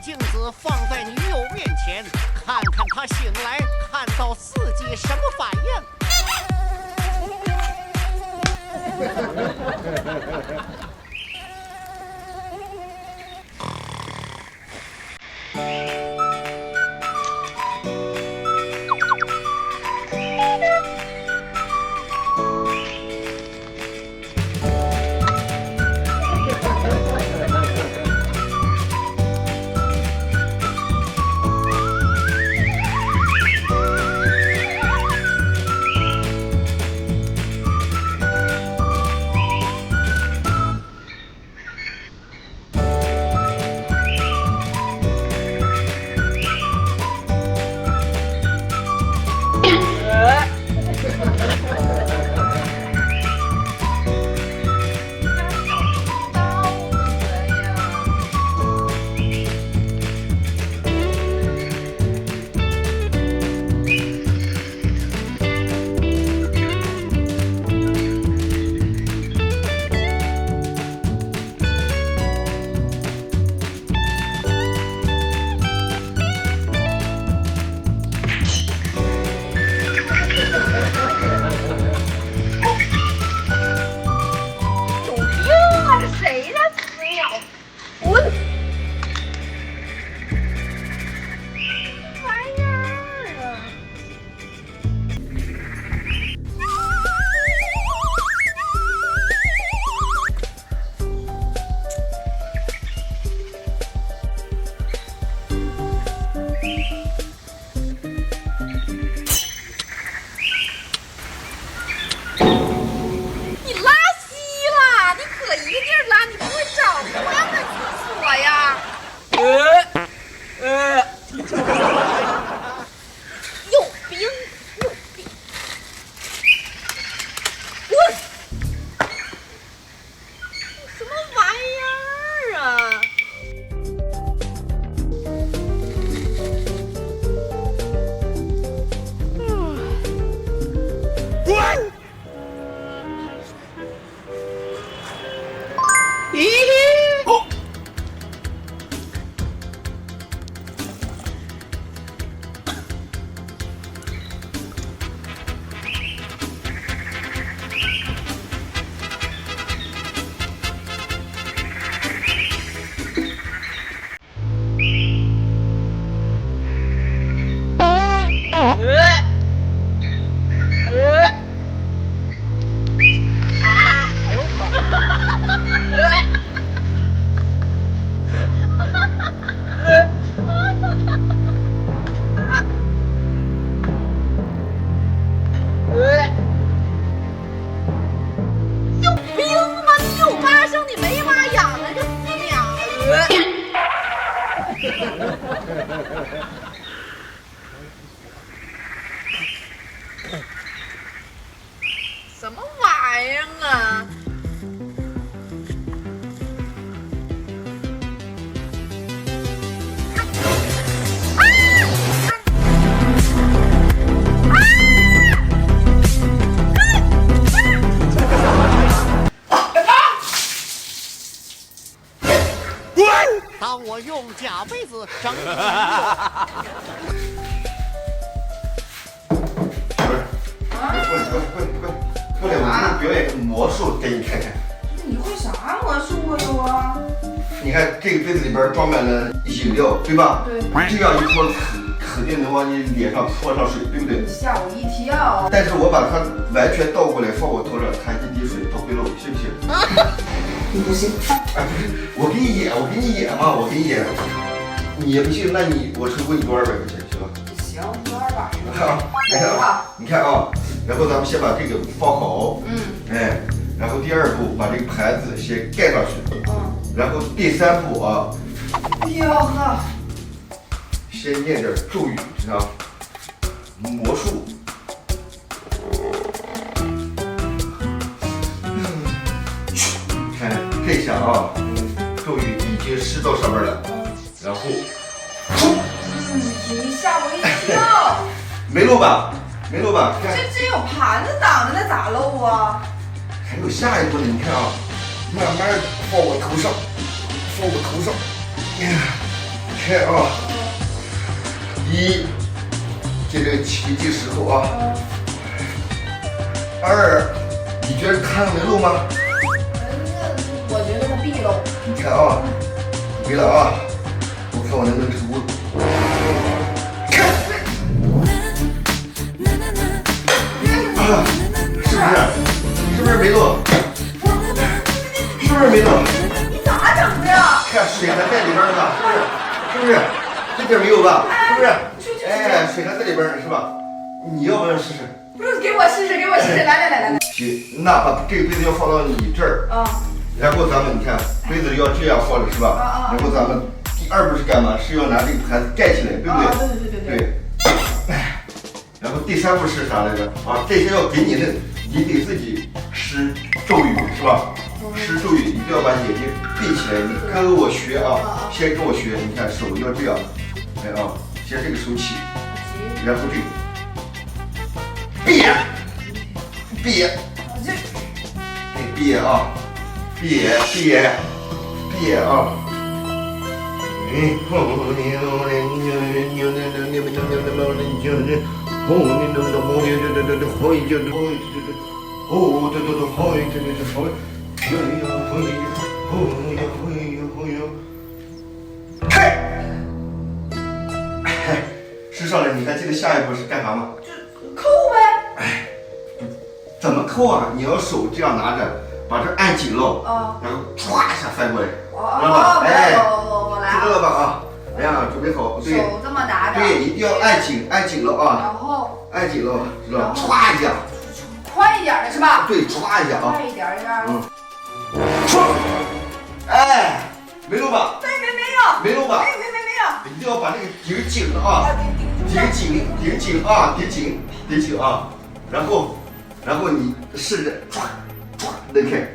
镜子放在女友面前，看看她醒来看到自己什么反应。什么玩意儿啊？当我用假杯子整理过来，我表演个魔术给你看看。你会啥魔术啊？都啊？你看这个杯子里边装满了饮料，对吧？对。这样一泼，肯定能往你脸上泼上水，对不对？吓我一跳。但是我把它完全倒过来放我头上，它一滴水都会漏，信不信？你不信？哎，不是，我给你演嘛，我给你演。你也不信，那我抽给你多200块钱，行吧？行，多200。你看啊，然后咱们先把这个放好，哎，然后第2步把这个盘子先盖上去，然后第3步啊，哟呵，先念点咒语，知道吗？魔术。看这下啊，咒语已经施到上面了，然后，你吓我一跳。没漏吧？没漏吧？看，这有盘子挡着，那咋漏啊？还有下一步呢，你看啊，慢慢放我头上，放我头上，看啊，一，这个计时后啊。二，你觉得看没漏吗？我觉得他必漏。你看啊，对了啊，我看我能不能成功。看，啊，是不是没漏？是不是没漏？你咋整的呀？看水还在里边呢，是不是？这点没有吧？是不是？哎，水还在里边呢，是吧？你要不要试试？不是，给我试试，给我试试，来。行，那把这个杯子要放到你这儿，然后咱们你看杯子要这样放着是吧？然后咱们第二步是干嘛？是要拿这个盘子盖起来，对不对？对。然后第三步是啥来着？啊，这些要给你的，你得自己施咒语是吧？施咒语一定要把眼睛闭起来，你跟我学啊，先跟我学，你看手要这样，来啊，先这个手起，然后这个。闭眼，闭眼，闭眼啊，闭眼啊！试上来，你还记得下一步是干啥吗？扣呗。哎，怎么扣啊？你要手这样拿着，把这按紧喽，然后歘一下翻过来，知道吧？哎，我来，知道了吧？啊，哎呀，准备好，对，手这么拿着，对，一定要按紧了啊，然后按紧了，知道吧？歘一下，快一点的是吧？对，歘一下啊，快一点儿，唰，哎，没漏吧？没有，没漏吧？没有，一定要把这个顶紧了啊，顶紧啊，顶紧啊，然后你试着歘扔开。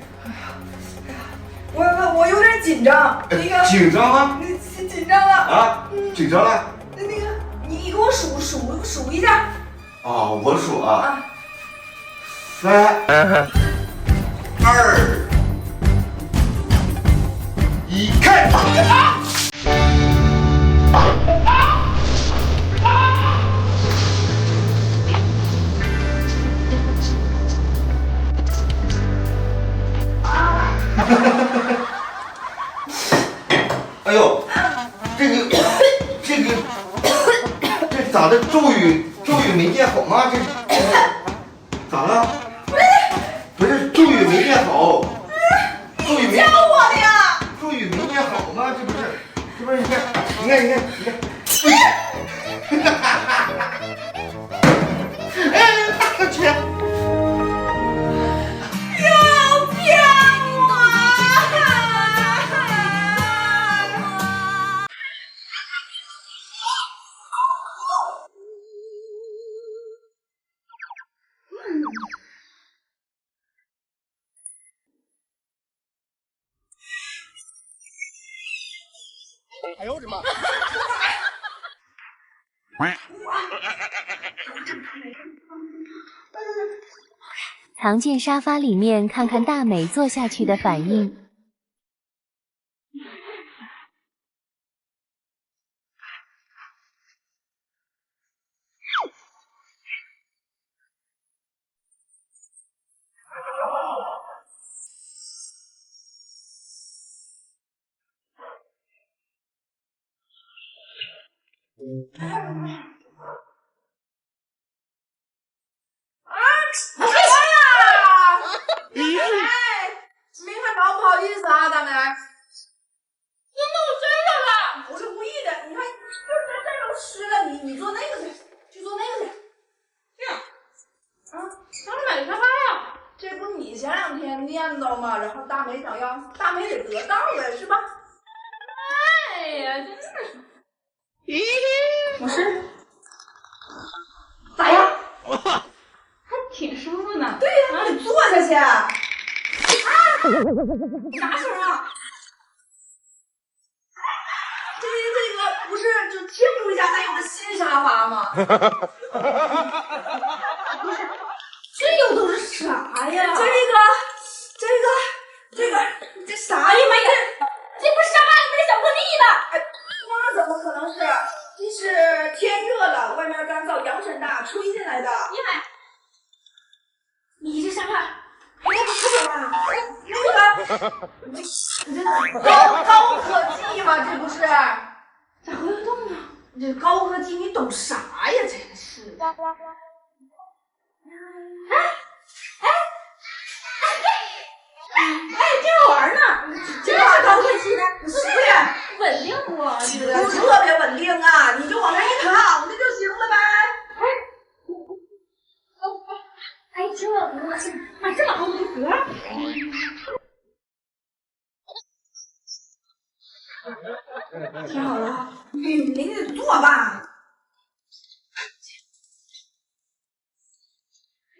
我有点紧张，那个紧张吗？紧张了啊，紧张了。那个你给我数一下。哦，我数啊，3、2、1，开！哎呦，这咋的？咒语没念好吗？这咋了？不是咒语没念好，咒语没教我的呀。咒语没念好吗？这不是？你看，哎，我去！哎呦我的妈！藏进沙发里面，看看大美坐下去的反应。没看着，不好意思啊，大美。那我真的了，不是故意的。你看，这都湿了，你做那个去做那个去。这样，想买个沙发呀？这不是你前2天念叨吗？然后大美想要，大美得得到呗，是吧？哎呀，真是。咦，我试。咋样？还挺舒服呢。对呀，你坐下去。啥声啊？这个不是就庆祝一下咱有个新沙发吗？不是，这又都是啥呀？这啥呀？妈呀，这不是沙发里面的小颗粒吗？哎，妈，那怎么可能是？这是天热了，外面干燥，阳尘大，吹进来的。你这想法，哎，不可能吧？你这高科技吗？这不是？咋会有动呢？你这高科技，你懂啥呀？真是的。这好玩呢！这是高科技呢？是不是？稳定不？特别稳定啊！你就往那一躺着就行了呗。这老虎壳。挺好了，你得坐吧。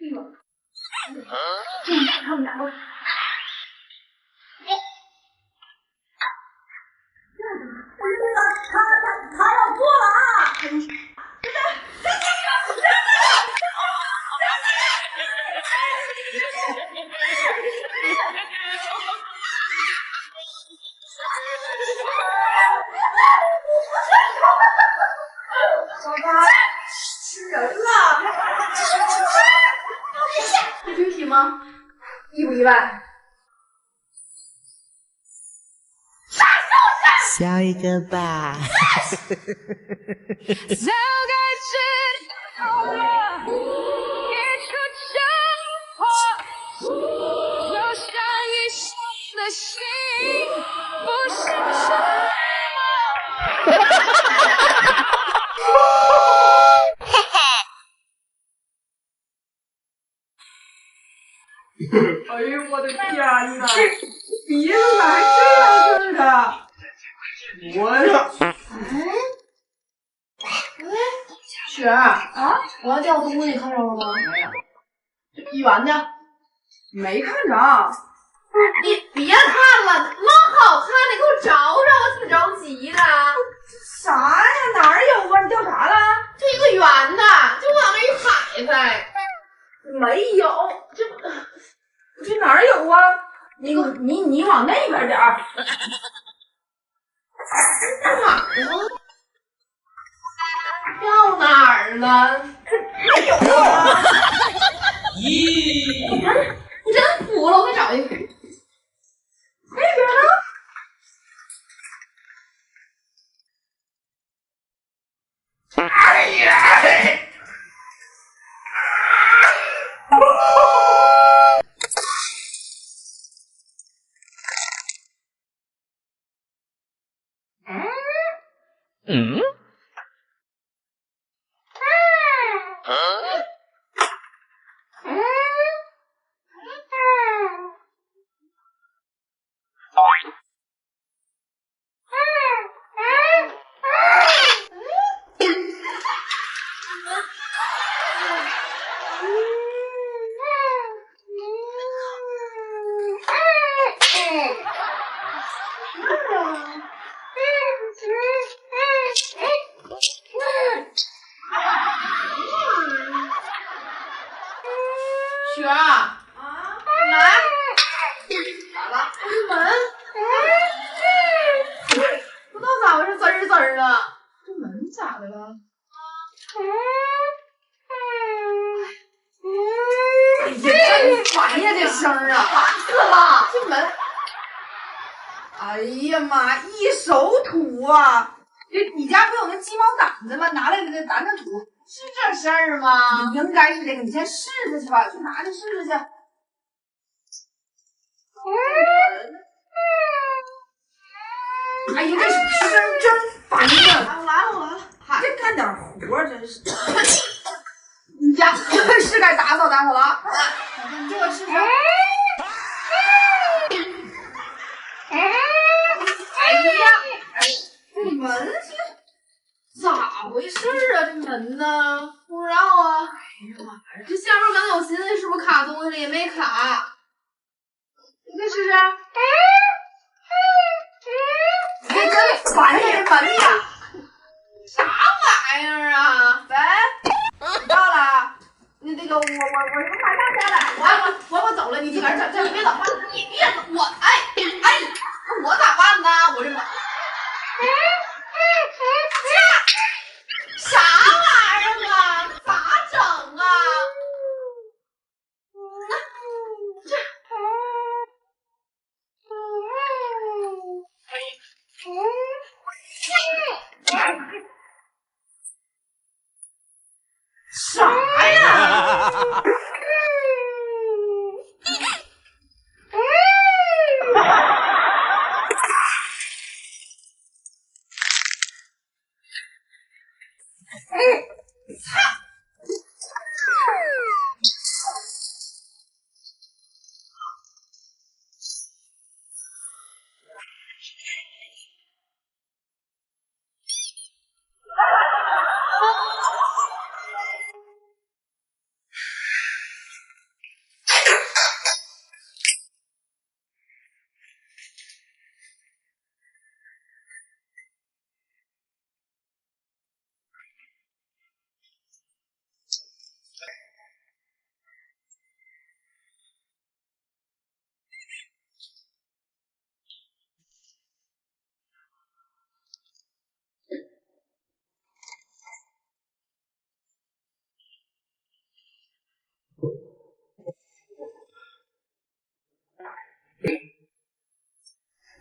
哎呦，他们俩都。他要做了啊！小八吃人了！这惊喜吗？意不意外？笑一个吧。早该知道了，一出车祸，就像异乡的心，不是什么。哎呦我的天哪！鼻子咋还这样式的？雪儿啊，我要掉东西你看着了吗？没有。这一元的，没看着。你别看了，老好看，你给我找找，我挺着急的。啥呀？哪儿有啊？你掉啥了？就一个圆的，就往那一踩踩。没有，这哪儿有啊？你往那边点儿。掉哪儿了？没有啊！咦，我真服了，我给找一个。那边呢？哎呀！雪儿啊，来，咋了？门，不知道咋回事，滋儿滋儿的。这门咋的了？哎呀，真烦呀，这声儿啊，烦死了！这门，哎呀妈，一手土啊！你家不有那鸡毛掸子吗？拿来给它掸掸土。是这事儿吗？你应该是这个，你先试试去吧，去拿去试试去。哎呀，这声真烦呀！我来了，还干点活儿，真是。你家是该打扫打扫了。你这个试试。哎呀，这门是咋回事啊？这门呢？不知道啊。哎呀妈呀，这下面刚才我寻思是不是卡东西了，也没卡。你再试试。你这真烦呀，这门呀！啥玩意儿啊？喂，你到了？那个我马上下来，我走了，你自个儿整，你别走，你别走，我哎，我咋办呢？我这门。啥呀？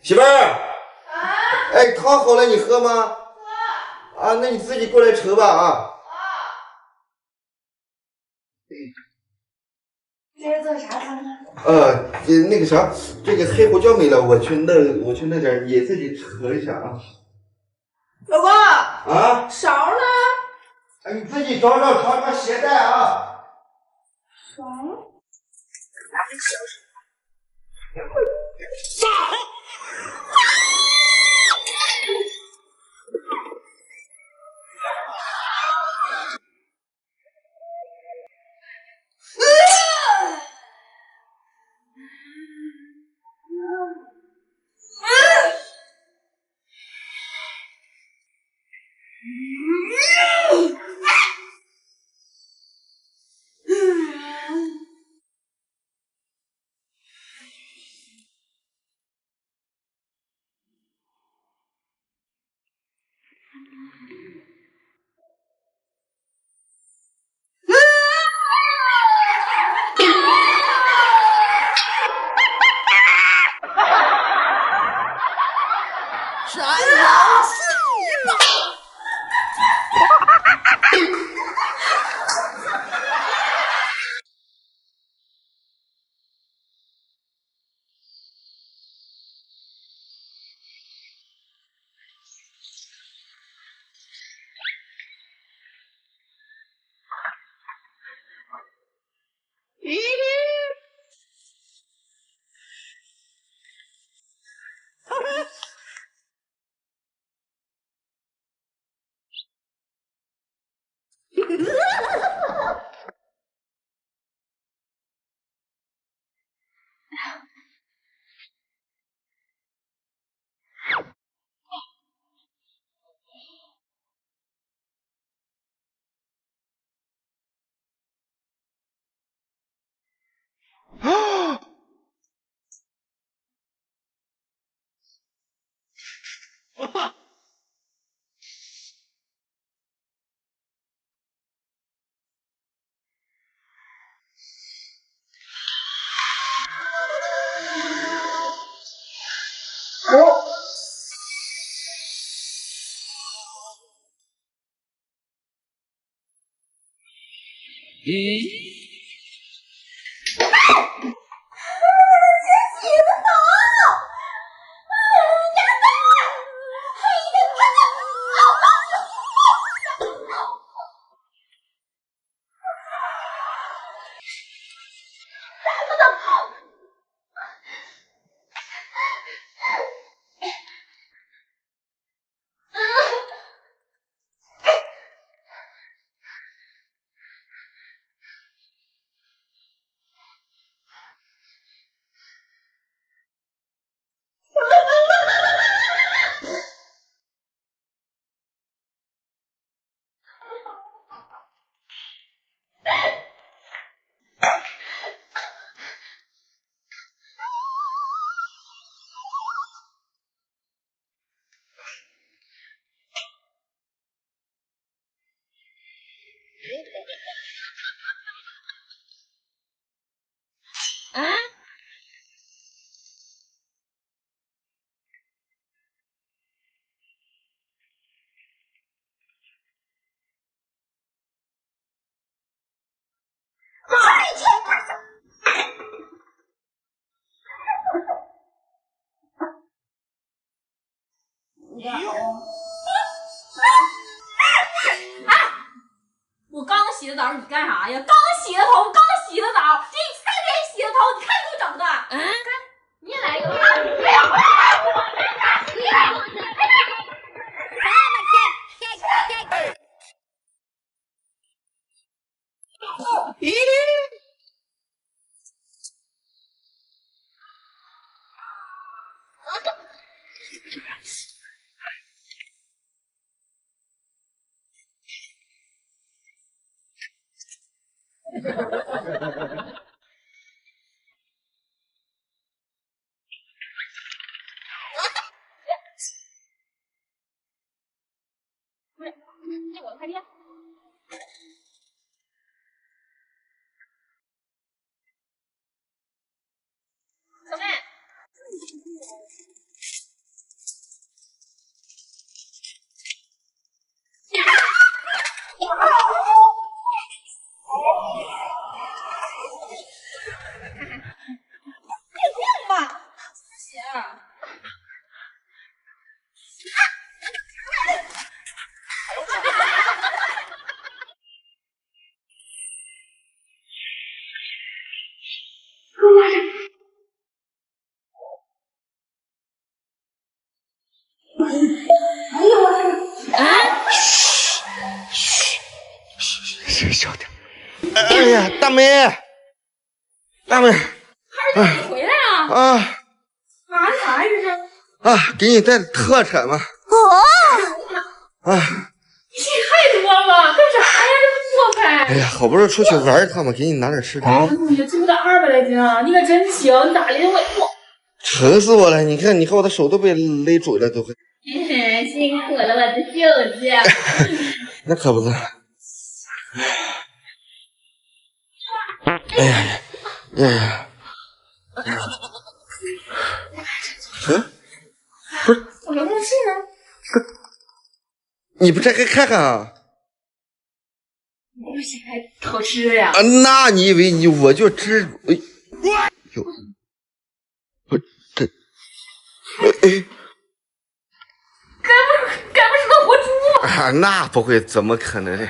媳妇儿，哎，汤好了，你喝吗？喝。啊，那你自己过来盛吧啊。这是做啥汤呢？那个啥，这个黑胡椒没了，我去弄点，你自己盛一下啊。老公。啊。勺呢？哎，你自己找找床上鞋带啊。勺？山摇水吧。我刚洗的澡，你干啥呀？刚洗的头，刚洗的澡，这3天洗的头，你看给我整的。你也来一个。咦？这我开店。小妹。有病吧？鞋。小点。哎呀，大梅，大梅，孩儿，你回来啊！啊，拿的啥呀这是？啊，给你带的特产嘛。啊！你心太多了，干啥呀？这不做开？哎呀，好不容易出去玩一趟嘛，给你拿点吃的。哎呀，这不得200来斤啊！你可真行，你咋的我？疼死我了！你看我的手都被勒肿了，都快。辛苦了，我的舅舅。那可不是。哎呀呀！不是，我遥控器呢？你不拆开看看啊？你不是还偷吃呀？啊，那你以为我就知哎呦，我这哎，该不是个活猪？啊，那不会，怎么可能？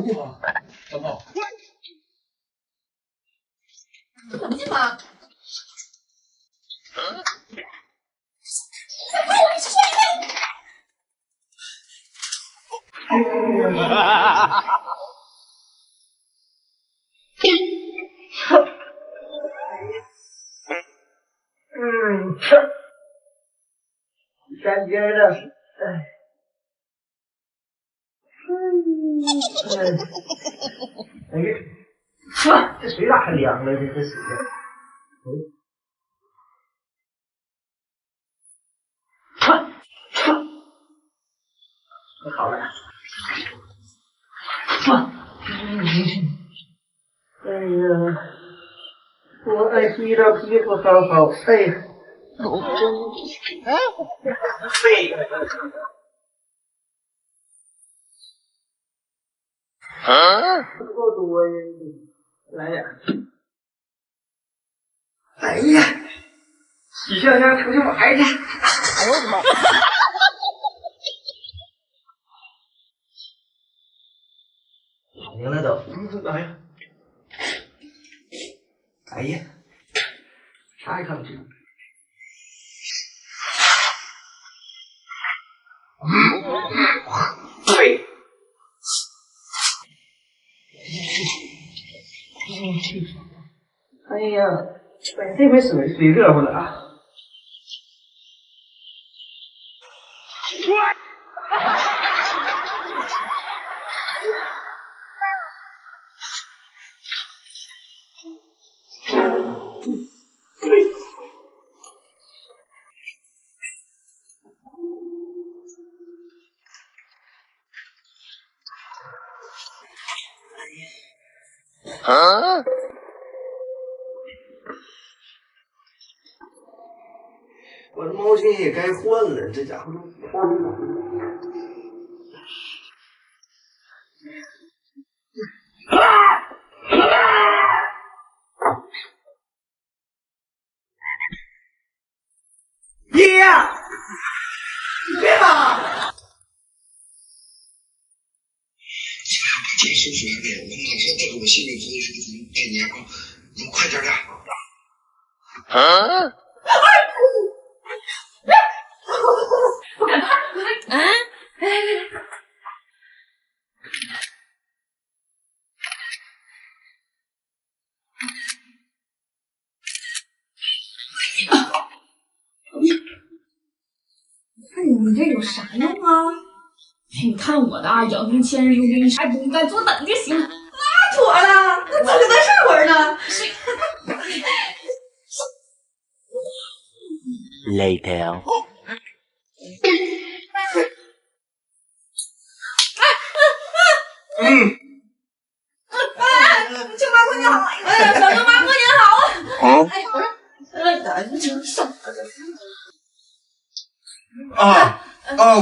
你好，小炮。这怎么进吗？干尖的，这水咋还凉了？这水。好了。哎呀，我爱洗的皮肤好好，哎。不够多呀，来点。哎呀，洗香香出去玩去。哎呦我的妈！打铃了都。哎呀，哎呀，啥也看不清。哎呀，这回水热乎了啊！我这毛巾也该换了，这家伙都换不了。爷，你别打！这手续还没有，我马上带着我媳妇儿回去给拜年啊！你快点的。我敢怕！你这有啥用啊？你看我的啊，养兵千日，用兵一时，还不干，坐等就行。那妥了，那等咱事会儿呢。Later。舅妈过年好！哎呀，小舅妈过年好！哎呀，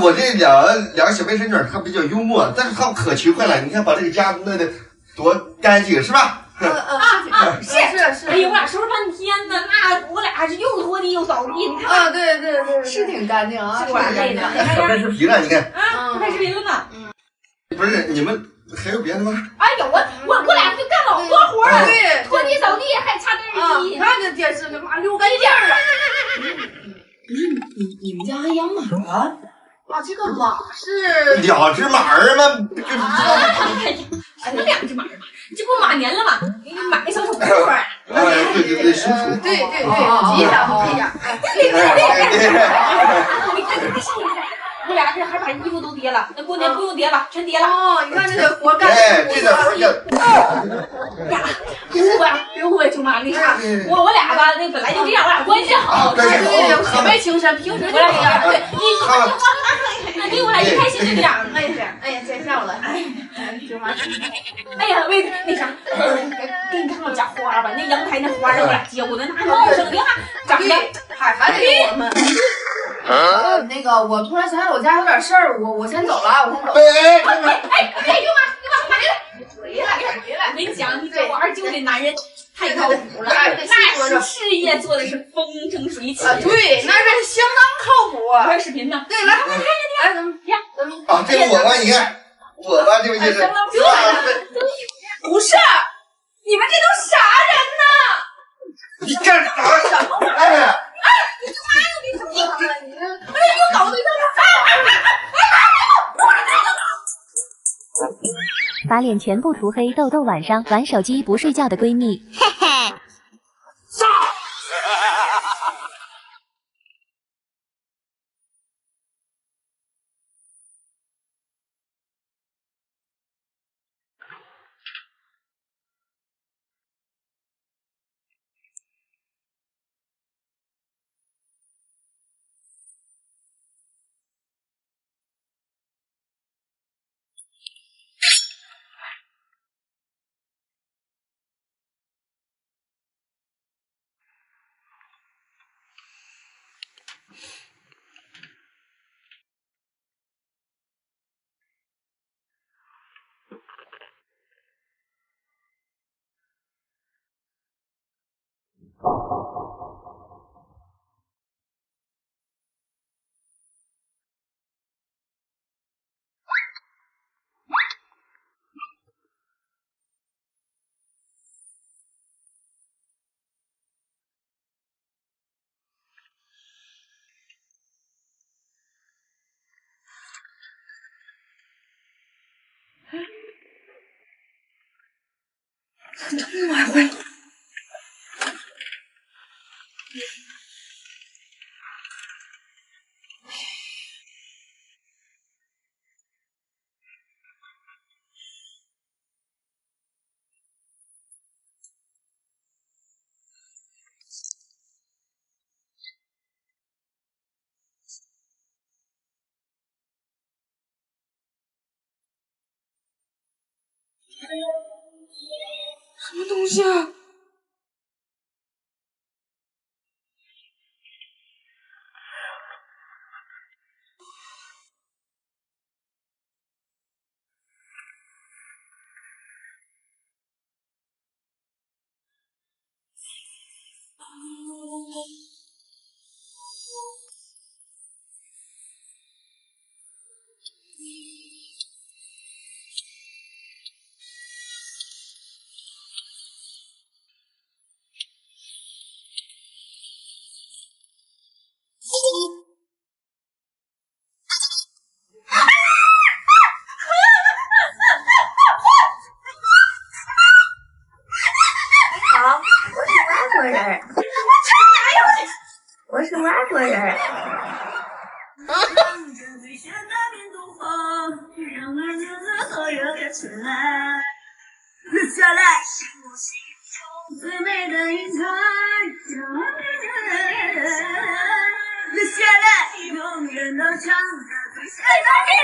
我这两个小外甥女儿她比较幽默，但是她们可勤快了。你看把这个家弄得多干净，是吧？是。哎呀，我俩收拾半天呢，那我俩是又拖地又扫地，你看。对，是挺干净啊，是完累的。小拍视频了，你看。拍视频了呢。不是你们还有别的吗？哎呀，我俩就干老多活了，对，拖地扫地还擦电视机。你看这电视他妈溜干净了。你们家还养马啊？啊，这个马是2只马儿嘛，不就是知道吗？什么2只马儿嘛？这不马年了吗？你买个小手镯儿。对，属鼠。对，吉祥吉祥。你看下一个。我俩这还把衣服都叠了，那过年不用叠了，全叠了。哦，你看这个活干的。这个活干。呀，别误会，舅妈，那啥，我俩吧，那本来就这样，我俩关系好。对，姐妹情深，平时就这样。对，你我俩一开心就这样。哎呀，见笑了。舅妈。哎呀，为那啥，给你看我家花吧，那阳台那花让我俩接过的，那茂盛的哈，长得还得有我们。那个，我突然想起我家有点事儿，我先走了，哎，舅妈，回来！我跟你讲，你这我2舅这男人太靠谱了，那是事业做的是风生水起。对，那是相当靠谱。我看视频呢。对，来，哎，咱们啊，这个我吧，你看，我吧，这个就是。不是，你们这都啥人呢？你干啥？哎。你干嘛又给整上了？你这又搞对象了！把脸全部涂黑，豆豆晚上玩手机不睡觉的闺蜜。嘿嘿。这么晚回来，什么东西啊？我是外国人。留下来，最美的云彩，留下来，永远都唱着最想的。